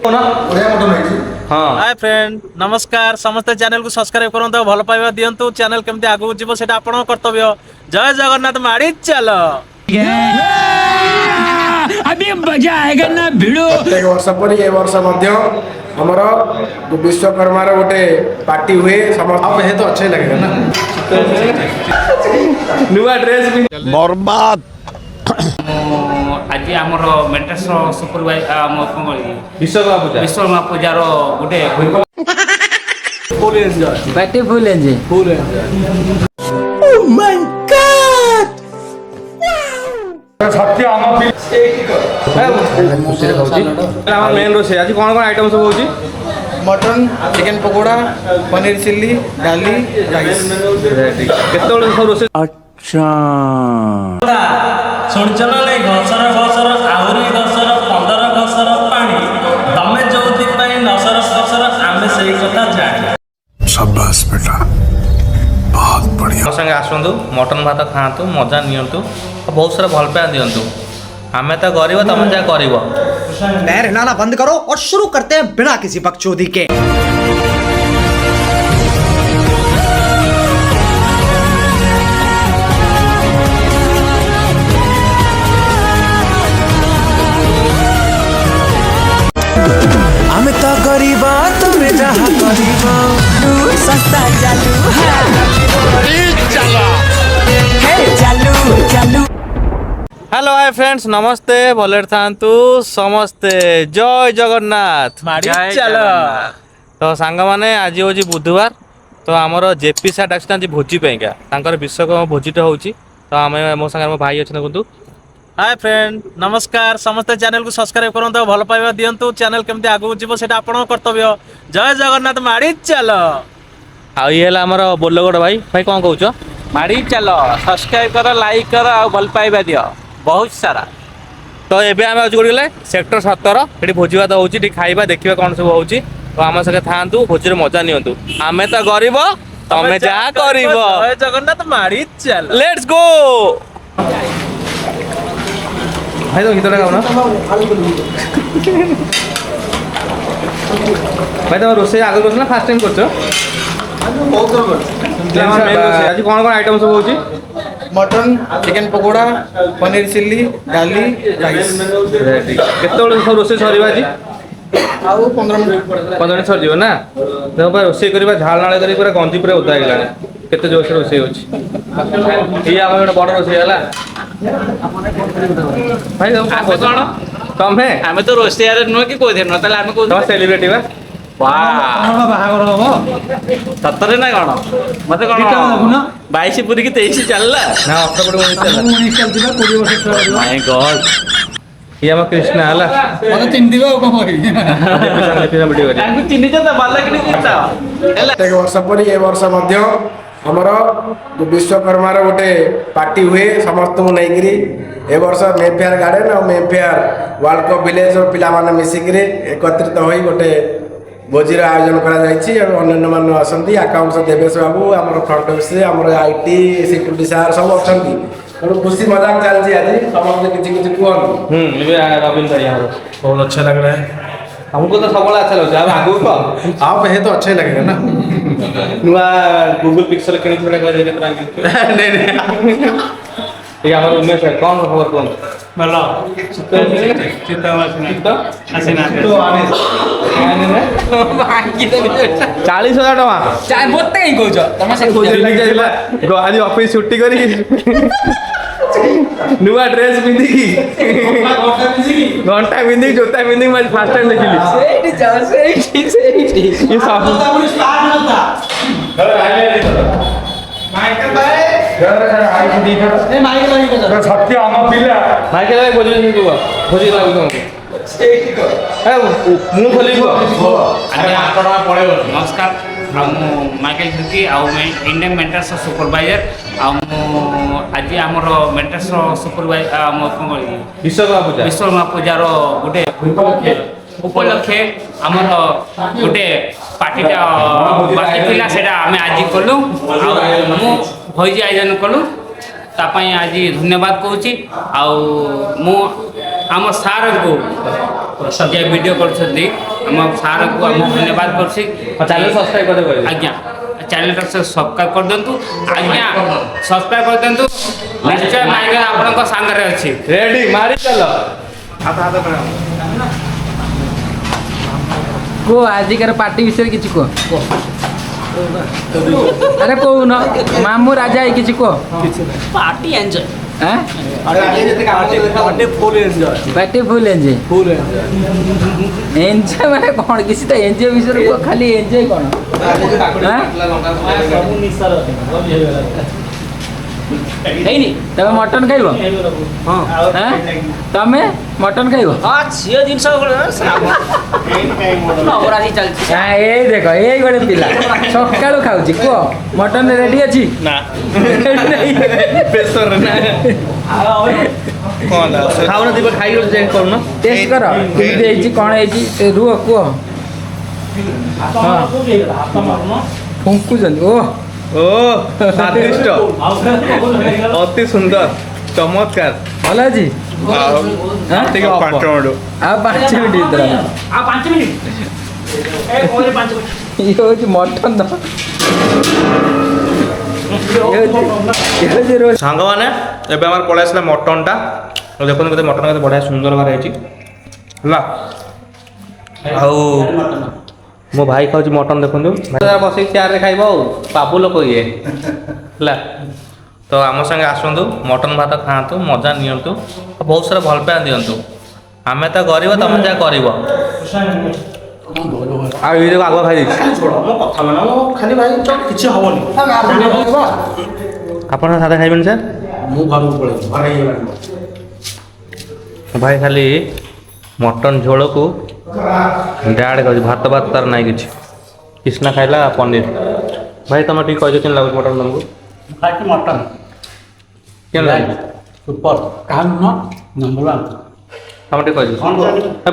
Hi friend नमस्कार समस्त channel को सब्सक्राइब करूँ भल पाइबा दिंतु चैनल केमती आगू जीव से आपण कर्तव्य जय जगन्नाथ माड़ी चल अभी मजा आएगा ना भिड़ो प्रत्येक वर्ष पर ये वर्ष हमर विश्वकर्मा गोटे पार्टी हुए समस्त हे तो अच्छे लगेगा ना नुआ ड्रेस भी बर्बाद आज आमर मेंटेस सुपरवाइजर विश्वकर्मा पूजा विश्वकर्मा पूजार गोटे full enjoy party full enjoy full सत्य मेन रोसे आज कौन कौन आइटम सब होची mutton chicken pakora paneer chilli डाली राइस केतोल सब रोसे ଶୁଣିଛ ନା ନାଇଁ ଘସର ଘସର ଆହୁରି ଘସର 15 ଘସର ପାଣି ତମେ ଯୋଉଥିପାଇଁ ନସର ଘସର ଆମେ ସେଇ କଥା ଜାଣି शाबाश बेटा बहुत बढ़िया ମୋ ସାଙ୍ଗେ ଆସନ୍ତୁ ମଟନ ଭାତ ଖାଆନ୍ତୁ ମଜା ନିଅନ୍ତୁ ଆଉ ବହୁତ ସାରା ଭଲ ପାଇବା ଦିଅନ୍ତୁ ଆମେ ତ ଗରିବ ତମେ ଯାହା କରିବ पैर हिलाना बंद करो और शुरू करते हैं बिना किसी बकचोदी के। हमें तो गरीबा तुम्हें जहाँ गरीबा सस्ता चालू चालू चालू। हेलो हाय फ्रेंड्स नमस्ते भले थांतु समस्ते जय जगन्नाथ माड़ी चल तो सांग माने आज होची बुधवार तो आमर जेपी सार डाक्स भोजी पाइका तांकर विश्वकर्मा भोजीटा होची तो आमे मो संगे मो भाई अछि देखंतु हाय फ्रेंड नमस्कार समस्त चैनल को सब्सक्राइब करूँ भल पाइबा दिंतु चैनल केमती आगू जीव से आपण कर्तव्य जय जगन्नाथ माड़ी चल आ ये हला हमर बोलगड भाई भाई कोन कहउछ माड़ी चल सब्सक्राइब कर लाइक कर आ भल पाइबा दियो बहुत सारा तो एबे आमे आज गले सेक्टर 17 एठी भोजी भात होची एठी खाइबा देखिबा कोन सब होची तो आम संगे थांतु भोजी रे मजा नियंतु आमे त गरीब तमे जा करिवो जय जगन्नाथ माड़ी चल लेट्स गो भाई तो गीतटा गाओ ना भाई तुम रोसे आगे करछ ना फर्स्ट टाइम करछ आज कौन कौन आइटम सब होची mutton chicken pakora paneer chilli डाली राइस केतोल सब रोसे सरीबा जी आउ 15 मिनट 15 मिनट सर जीव ना देखो भाई रोसे करबा झाल नाळे करी पूरा गंजी पूरा उदा गेलानी केते जोश रोसे होची ई आमे बड़ रोसे हला भाई कौन तमे आमे तो रोस्टियार नुह कि कोइ न ताले आमे को तम सेलिब्रिटी बा सतरे ना कौन मते कौन 22 पूरी की 23 चलला ना अक्टोबर 19 चला माय गॉड ये हम कृष्णा हला मते चिन्ह दिबो को होई आंकु चिन्हि जता बाला कि चिंता हैला प्रत्येक वर्ष पर ये वर्ष हमर विश्वकर्मा गोटे पार्टी हुए समस्त को नहीं ए वर्ष मेफेयर गार्डन और मेफेयर वर्ल्ड कप विलेज और पिला माने मिसिकरे एकत्रित होई गोटे भोजीर आयोजन करा जायछि और अन्य मान आसंती अकाउंट्स देवेश बाबू हमर फ्रंट ऑफिस हमर आईटी सिक्यूरिटी सार सब अछंती तो खुशी मजाक चलछि आज समस्त किछि किछि कोन ये रविंद्र भाई हमारा बहुत अच्छा लग रहा है हमको तो सबला अच्छा लगता है आगु को आप है तो अच्छे लगेगा ना नुआ गूगल पिक्सल किनी थोड़ा कर दे तरह नहीं नहीं ये हमारा उमेश है कौन खबर कौन ଭଲ ଚିନ୍ତା तो ଆସିନା तो आने 40,000 टका मते कहीं कहउछ तमे से आज ऑफिस छुट्टी करी नुआ ड्रेस पिंधिकी घंटा पिंधिकी जोता पिंधिकी मैं फर्स्ट टाइम देखिली सेठी जा सेठी ये सब सत्य हम पिला भाई के भाई भोजी लागू तुमको ए मुंह खोली को आगे 8 टका पड़ेबो नमस्कार हम माइकल दुकी आ इंडियन मेंटेस सुपरवाइजर आ आज आमर मेंटेस सुपरवाइजर विश्वकर्मा पूजार गोटे उपलक्षे आमर गोटे पार्टीटा बाकी थिला सेटा आमे आज कलु मु भोजी आयोजन कलु तापाई आज धन्यवाद कहूँ मु आम सार को जे वीडियो कर सार को आम धन्यवाद कर चैनल सब्सक्राइब कर दे आज्ञा चैनल सब्सक्राइब कर दिंतु आज्ञा सब्सक्राइब कर दिंतु निश्चय माइकल आपन सांगे अच्छी रेडी मारी चलो को आजिकार पार्टी विषय किसी को अरे कौन मामू राजा है किसी को party enjoy party full enjoy enjoy माने कौन किसी तो एंजॉय विषय को खाली एंजॉय कौन तमे मटन खाइब तमे मटन खाइब झील जिन नवराजी चलती ए देख ये गोटे पिला सकाळू खाऊची को मटन रेडी अछि ना प्रेशर ना कौन खाओ ना दीप खाई चेक करो ना टेस्ट कर केमती ହେଇଛି कौन ହେଇଛି रुह को फुंकुଛନ୍ତି ओ ओ स्वादिष्ट अति सुंदर चमत्कार ଭଲ ଅଛି ठीक है 5 मिनट ଆଉ 5 ମିନିଟ୍ ଭିତରେ आ 5 मिनट ए कोले 5 मिनट ଇଏ ହେଉଛି ମଟନ ତ ଇଏ ହେଉଛି ରୋଷେଇ सांग मैंने एबे हमार पड़े आसला मटन टा देखो केते मटन केते बढ़िया सुंदर बार है हला आउ मो भाई खाऊ मटन देखो बस चेयर रे खाइब बाबू लोक ये हला तो आम संगे आसतु मटन भात खातु मजा नियंतु बहुत सारा भल पाया दिंतु आम तो गरीब तुम जहाँ कर आग खाई खाली भाई किसी हबनी आप सादा खाइबेन सर मु घर को पळे भाई खाली मटन झोल को डाड़ कर भात भात तार ना कि कृष्णा खाइला पनीर भाई तुम ठीक कह केन लागु मटन तुमको खाकी मटन केन लागु सुपर काम न नंबर 1 हम ठीक कह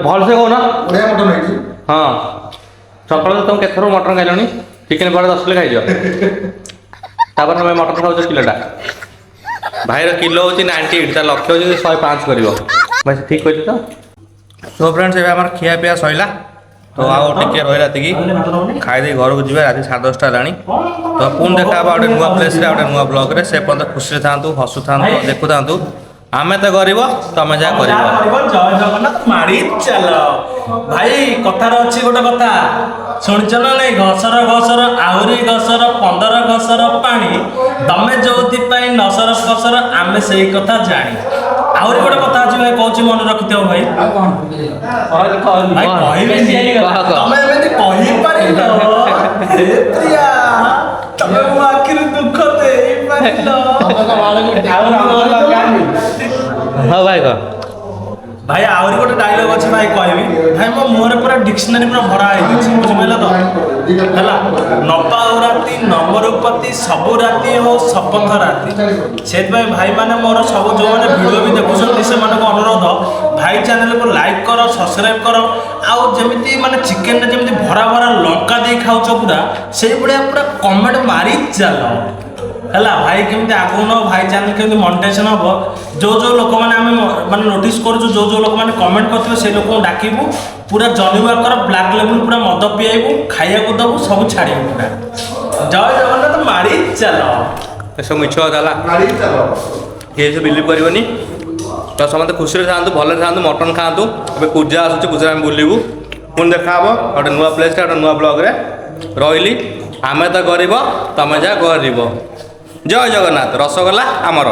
भल से कहो ना बढ़िया मटन है हाँ सकाल तुम केथर मटन खाइलनी चिकेन बड़े 10 किलो खाइज तापर हमें मटन खाऊ किलोटा भाई किलो हूँ 98 तार लक्ष्य हूँ 105 कर भाई ठीक कह तो तो फ्रेंड्स एवं आम खिया पिया सैला तो आउ टे रही राति खाई घर को जी राति 10:30 है तो पुणी देखा गोटे नुआ प्लेस गोटे नुआ ब्लॉग से पर्यटन खुशी था हसु था देखु था आम तो गरीब तुम जहाँ कर जय जगन्नाथ मारी चल भाई कथार अच्छी गोटे कथा शुणिच ना नहीं घसर घसर आहरी घसर 15 घसर पानी तमें जो नसर घसर आम से कथा जानी आहरी गोटे कथा अच्छी भाई कौच मन रखि भाई तमें मो आखिर दुख दे हाँ भाई कह भाई आहरी गोटे डायलॉग अच्छे भाई कहबी भाई मो मुहर पूरा डिक्शनरी पूरा भरा है बुझिपाल तो है नपाऊ राति नवरपति सबु राति हो शपथ राति से भाई माने मोर सब जो मैंने भिडियो भी देखुं से अनुरोध भाई चैनल को लाइक कर सब्सक्राइब कर आउ जमी माने चिकेन जमी भरा भरा लंका दे खाऊच पूरा से भाया पूरा कमेंट मारी चल है भाई केमती आगु न भाई चैनल केमती मनिटाइजेशन हम जो जो लोक मैंने माने नोटिस कर जो जो लोक मैंने कमेंट करते से लोक डाकबू पूरा जनिवा कर ब्लैक लेवल पूरा मद पियाबू खाइया को दबू सब छाड़ू पूरा जय जगन्नाथ मारी चल सब मिछ कथा ये सब बिलीव करनी तो समस्त खुशी था भले था मटन खातु ए पूजा आसूँ पूजा में बुलू पुणी देखा गोटे नुआ प्लेस गोटे नुआ ब्लॉग रही आम तो गरीब तुम जहाँ गरीब जय जगन्नाथ रसगोल्ला आमर